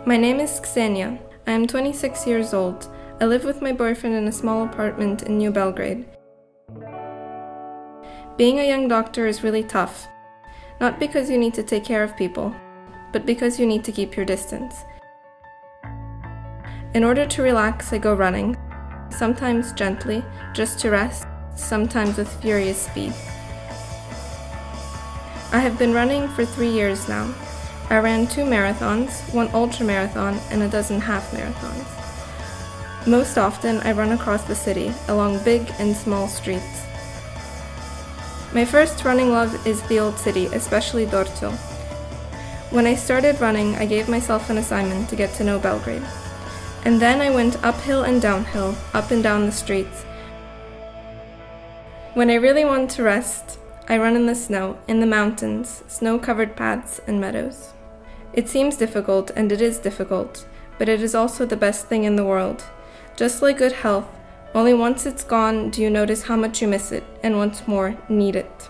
My name is Ksenija. I am 26 years old. I live with my boyfriend in a small apartment in New Belgrade. Being a young doctor is really tough. Not because you need to take care of people, but because you need to keep your distance. In order to relax, I go running, sometimes gently, just to rest, sometimes with furious speed. I have been running for 3 years now. I ran 2 marathons, 1 ultramarathon, and a dozen half marathons. Most often, I run across the city, along big and small streets. My first running love is the old city, especially Dorćol. When I started running, I gave myself an assignment to get to know Belgrade. And then I went uphill and downhill, up and down the streets. When I really want to rest, I run in the snow, in the mountains, snow-covered paths and meadows. It seems difficult, and it is difficult, but it is also the best thing in the world. Just like good health, only once it's gone do you notice how much you miss it, and once more, need it.